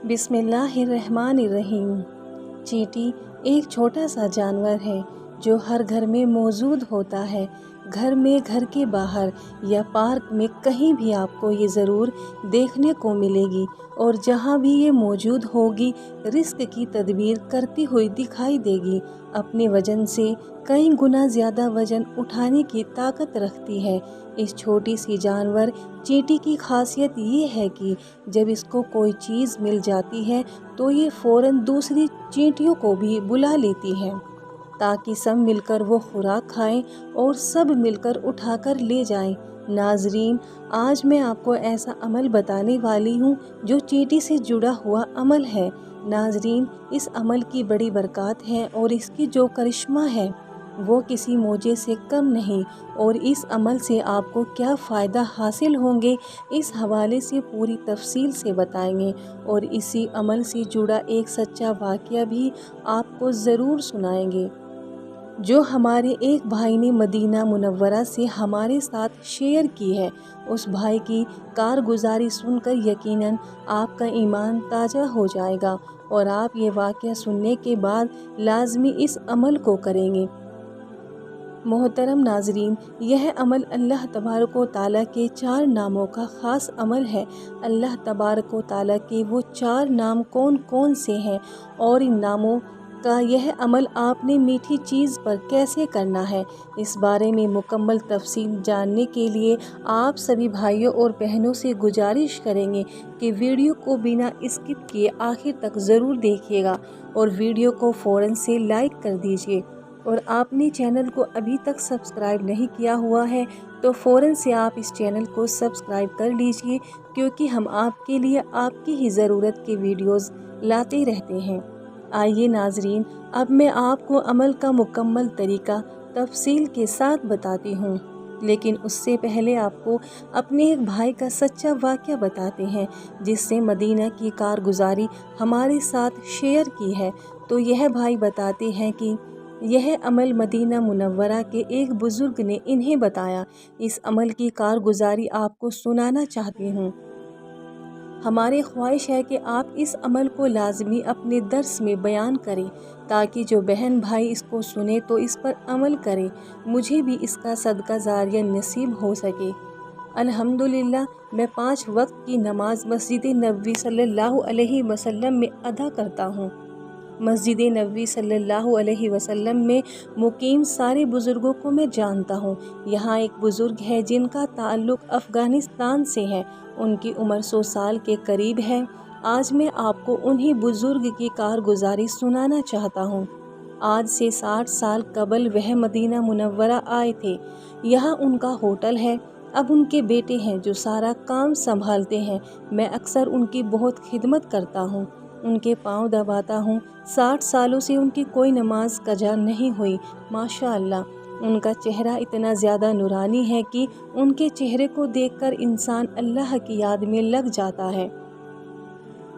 बिस्मिल्लाहिर्रहमानिर्रहीम। चींटी एक छोटा सा जानवर है जो हर घर में मौजूद होता है। घर में, घर के बाहर या पार्क में कहीं भी आपको ये ज़रूर देखने को मिलेगी और जहाँ भी ये मौजूद होगी रिस्क की तदबीर करती हुई दिखाई देगी। अपने वजन से कई गुना ज़्यादा वजन उठाने की ताकत रखती है। इस छोटी सी जानवर चींटी की खासियत ये है कि जब इसको कोई चीज़ मिल जाती है तो ये फ़ौरन दूसरी चींटियों को भी बुला लेती है ताकि सब मिलकर वो खुराक खाएं और सब मिलकर उठाकर ले जाएं। नाजरीन, आज मैं आपको ऐसा अमल बताने वाली हूँ जो चींटी से जुड़ा हुआ अमल है। नाजरीन, इस अमल की बड़ी बरकत है और इसकी जो करिश्मा है वो किसी मोजे से कम नहीं। और इस अमल से आपको क्या फ़ायदा हासिल होंगे इस हवाले से पूरी तफसील से बताएंगे और इसी अमल से जुड़ा एक सच्चा वाक़या भी आपको ज़रूर सुनाएंगे जो हमारे एक भाई ने मदीना मुनव्वरा से हमारे साथ शेयर की है। उस भाई की कारगुजारी सुनकर यकीनन आपका ईमान ताज़ा हो जाएगा और आप ये वाक़या सुनने के बाद लाजमी इस अमल को करेंगे। मोहतरम नाजरीन, यह अमल अल्लाह तबारक व तआला के 4 नामों का ख़ास अमल है। अल्लाह तबारक व तआला के वो 4 नाम कौन कौन से हैं और इन नामों का यह अमल आपने मीठी चीज़ पर कैसे करना है, इस बारे में मुकम्मल तफसील जानने के लिए आप सभी भाइयों और बहनों से गुजारिश करेंगे कि वीडियो को बिना स्किप किए आखिर तक ज़रूर देखिएगा और वीडियो को फ़ौरन से लाइक कर दीजिए। और आपने चैनल को अभी तक सब्सक्राइब नहीं किया हुआ है तो फ़ौरन से आप इस चैनल को सब्सक्राइब कर लीजिए, क्योंकि हम आपके लिए आपकी ही ज़रूरत के वीडियोस लाते रहते हैं। आइए नाजरीन, अब मैं आपको अमल का मुकम्मल तरीका तफसील के साथ बताती हूँ, लेकिन उससे पहले आपको अपने एक भाई का सच्चा वाक़या बताते हैं जिससे मदीना की कारगुजारी हमारे साथ शेयर की है। तो यह भाई बताते हैं कि यह अमल मदीना मुनव्वरा के एक बुज़ुर्ग ने इन्हें बताया। इस अमल की कारगुजारी आपको सुनाना चाहती हूँ। हमारी ख्वाहिश है कि आप इस अमल को लाजमी अपने दर्स में बयान करें ताकि जो बहन भाई इसको सुने तो इस पर अमल करें, मुझे भी इसका सदका जारिया नसीब हो सके। अल्हम्दुलिल्लाह, मैं 5 वक्त की नमाज मस्जिद नबवी सल्लल्लाहु अलैहि वसल्लम में अदा करता हूँ। मस्जिद नबवी सल्लल्लाहु अलैहि वसल्लम में मुकीम सारे बुज़ुर्गों को मैं जानता हूँ। यहाँ एक बुज़ुर्ग है जिनका ताल्लुक़ अफ़गानिस्तान से है। उनकी उम्र 100 साल के करीब है। आज मैं आपको उन्हीं बुज़ुर्ग की कारगुजारी सुनाना चाहता हूँ। आज से 60 साल कबल वह मदीना मुनव्वरा आए थे। यहाँ उनका होटल है। अब उनके बेटे हैं जो सारा काम संभालते हैं। मैं अक्सर उनकी बहुत खिदमत करता हूँ, उनके पाँव दबाता हूँ। 60 सालों से उनकी कोई नमाज कज़ा नहीं हुई। माशाअल्लाह, उनका चेहरा इतना ज़्यादा नूरानी है कि उनके चेहरे को देखकर इंसान अल्लाह की याद में लग जाता है।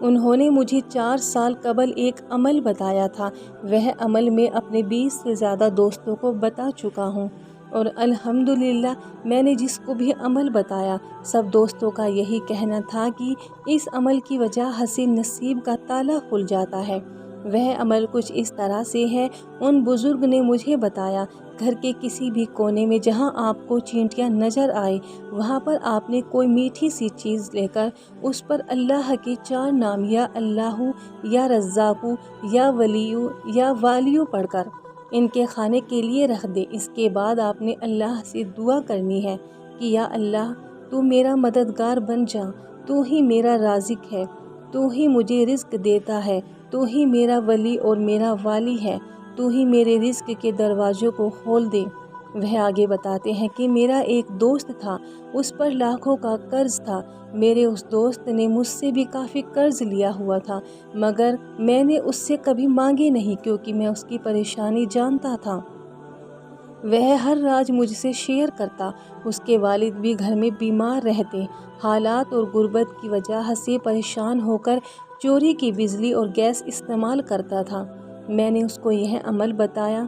उन्होंने मुझे 4 साल कबल एक अमल बताया था। वह अमल मैं अपने 20 से ज़्यादा दोस्तों को बता चुका हूँ और अल्हम्दुलिल्लाह, मैंने जिसको भी अमल बताया सब दोस्तों का यही कहना था कि इस अमल की वजह से नसीब का ताला खुल जाता है। वह अमल कुछ इस तरह से है। उन बुज़ुर्ग ने मुझे बताया, घर के किसी भी कोने में जहां आपको चींटियां नज़र आए वहां पर आपने कोई मीठी सी चीज़ लेकर उस पर अल्लाह के 4 नाम या अल्लाहू या रज़्ज़ाकू या वलीयू या वालियू पढ़कर इनके खाने के लिए रख दे। इसके बाद आपने अल्लाह से दुआ करनी है कि या अल्लाह, तू मेरा मददगार बन जा, तू ही मेरा राज़िक है, तू ही मुझे रिज़्क देता है, तू ही मेरा वली और मेरा वाली है, तू ही मेरे रिज़्क के दरवाज़ों को खोल दे। वह आगे बताते हैं कि मेरा एक दोस्त था, उस पर लाखों का कर्ज़ था। मेरे उस दोस्त ने मुझसे भी काफ़ी कर्ज़ लिया हुआ था, मगर मैंने उससे कभी मांगे नहीं क्योंकि मैं उसकी परेशानी जानता था। वह हर राज मुझसे शेयर करता। उसके वालिद भी घर में बीमार रहते। हालात और गुर्बत की वजह से परेशान होकर चोरी की बिजली और गैस इस्तेमाल करता था। मैंने उसको यह अमल बताया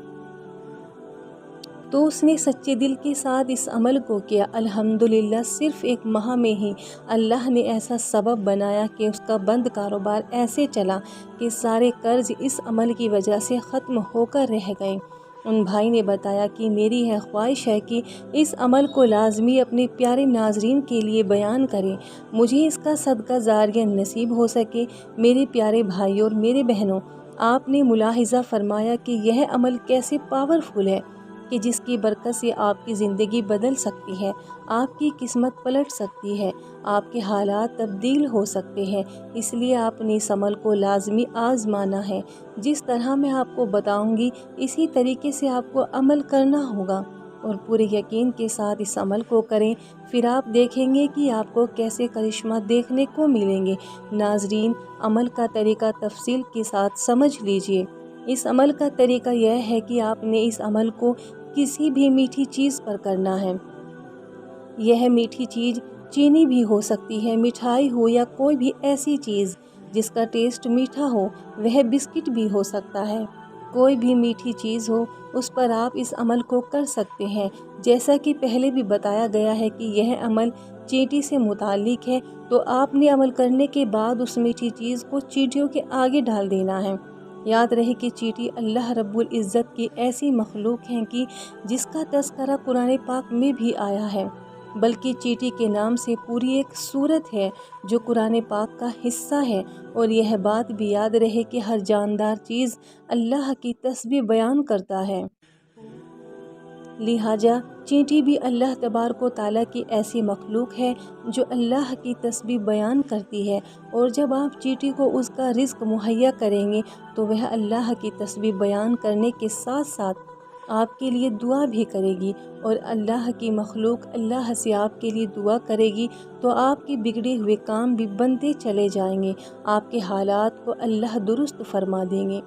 تو उसने सच्चे दिल के साथ इस अमल को किया। अल्हम्दुलिल्लाह सिर्फ एक माह में ही अल्लाह ने ऐसा सबब बनाया कि उसका बंद कारोबार ऐसे चला कि सारे कर्ज इस अमल की वजह से ख़त्म होकर रह गए। उन भाई ने बताया कि मेरी यह ख्वाहिश है कि इस अमल को लाजमी अपने प्यारे नाजरीन के लिए बयान करें, मुझे इसका सदका जारिया नसीब हो सके। मेरे प्यारे भाइयों और मेरे बहनों, आपने मुलाहिज़ा फरमाया कि यह अमल कैसे पावरफुल है कि जिसकी बरकत से आपकी ज़िंदगी बदल सकती है, आपकी किस्मत पलट सकती है, आपके हालात तब्दील हो सकते हैं। इसलिए आपने इस अमल को लाजमी आज़माना है। जिस तरह मैं आपको बताऊंगी इसी तरीके से आपको अमल करना होगा और पूरे यकीन के साथ इस अमल को करें। फिर आप देखेंगे कि आपको कैसे करिश्मा देखने को मिलेंगे। नाजरीन, अमल का तरीका तफसील के साथ समझ लीजिए। इस अमल का तरीका यह है कि आपने इस अमल को किसी भी मीठी चीज़ पर करना है। यह मीठी चीज़ चीनी भी हो सकती है, मिठाई हो या कोई भी ऐसी चीज़ जिसका टेस्ट मीठा हो, वह बिस्किट भी हो सकता है। कोई भी मीठी चीज़ हो उस पर आप इस अमल को कर सकते हैं। जैसा कि पहले भी बताया गया है कि यह अमल चींटी से मुताल्लिक है, तो आपने अमल करने के बाद उस मीठी चीज़ को चींटियों के आगे डाल देना है। याद रहे कि चींटी अल्लाह रब्बुल इज़्ज़त की ऐसी मखलूक हैं कि जिसका तज़किरा कुरान पाक में भी आया है, बल्कि चींटी के नाम से पूरी एक सूरत है जो कुरान पाक का हिस्सा है। और यह बात भी याद रहे कि हर जानदार चीज़ अल्लाह की तस्बीह बयान करता है, लिहाजा चींटी भी अल्लाह तबारक व तआला की ऐसी मखलूक है जो अल्लाह की तस्बीह बयान करती है। और जब आप चींटी को उसका रिज़्क मुहैया करेंगे तो वह अल्लाह की तस्बीह बयान करने के साथ साथ आपके लिए दुआ भी करेगी। और अल्लाह की मखलूक अल्लाह से आपके लिए दुआ करेगी तो आपके बिगड़े हुए काम भी बनते चले जाएंगे, आपके हालात को अल्लाह दुरुस्त फरमा देंगे।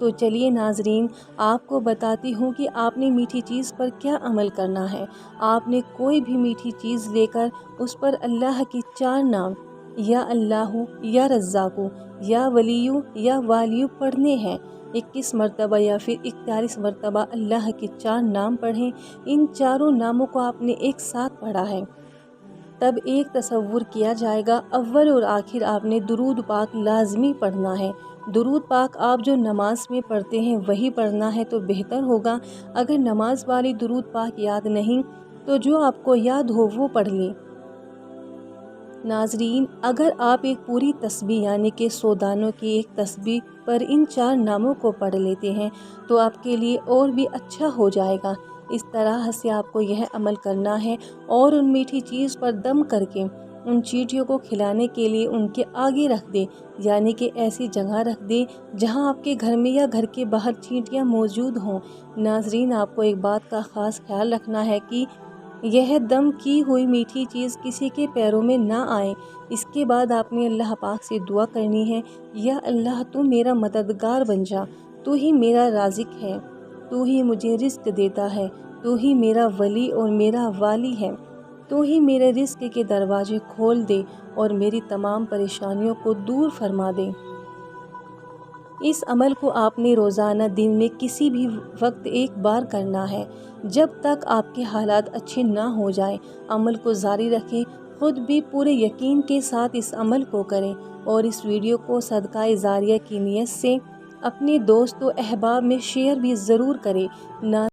तो चलिए नाजरीन, आपको बताती हूँ कि आपने मीठी चीज़ पर क्या अमल करना है। आपने कोई भी मीठी चीज़ लेकर उस पर अल्लाह के 4 नाम, या अल्लाहु, या रज़्ज़ाक़ु, या वलियु, या वालियु पढ़ने हैं। 21 मरतबा या फिर 41 मरतबा अल्लाह के 4 नाम पढ़ें। इन चारों नामों को आपने एक साथ पढ़ा है, तब एक तसव्वुर किया जाएगा। अव्वल और आखिर आपने दुरूद पाक लाजमी पढ़ना है। दुरूद पाक आप जो नमाज में पढ़ते हैं वही पढ़ना है तो बेहतर होगा। अगर नमाज वाली दुरूद पाक याद नहीं तो जो आपको याद हो वो पढ़ लें। नाजरीन, अगर आप एक पूरी तस्बीह यानी कि 100 दानों की एक तस्बीह पर इन 4 नामों को पढ़ लेते हैं तो आपके लिए और भी अच्छा हो जाएगा। इस तरह से आपको यह अमल करना है और उन मीठी चीज़ पर दम करके उन चींटियों को खिलाने के लिए उनके आगे रख दे, यानी कि ऐसी जगह रख दे जहां आपके घर में या घर के बाहर चींटियां मौजूद हों। नाजरीन, आपको एक बात का ख़ास ख्याल रखना है कि यह दम की हुई मीठी चीज़ किसी के पैरों में ना आए। इसके बाद आपने अल्लाह पाक से दुआ करनी है, या अल्लाह तू मेरा मददगार बन जा, तू ही मेरा राज़िक है, तू ही मुझे रिज़्क देता है, तू ही मेरा वली और मेरा वाली है, तू ही मेरे रिज़्क के दरवाजे खोल दे और मेरी तमाम परेशानियों को दूर फरमा दे। इस अमल को आपने रोज़ाना दिन में किसी भी वक्त एक बार करना है, जब तक आपके हालात अच्छे ना हो जाए। अमल को जारी रखें, खुद भी पूरे यकीन के साथ इस अमल को करें और इस वीडियो को सदका जारिया की नीयत से अपने दोस्तों अहबाब में शेयर भी ज़रूर करें। ना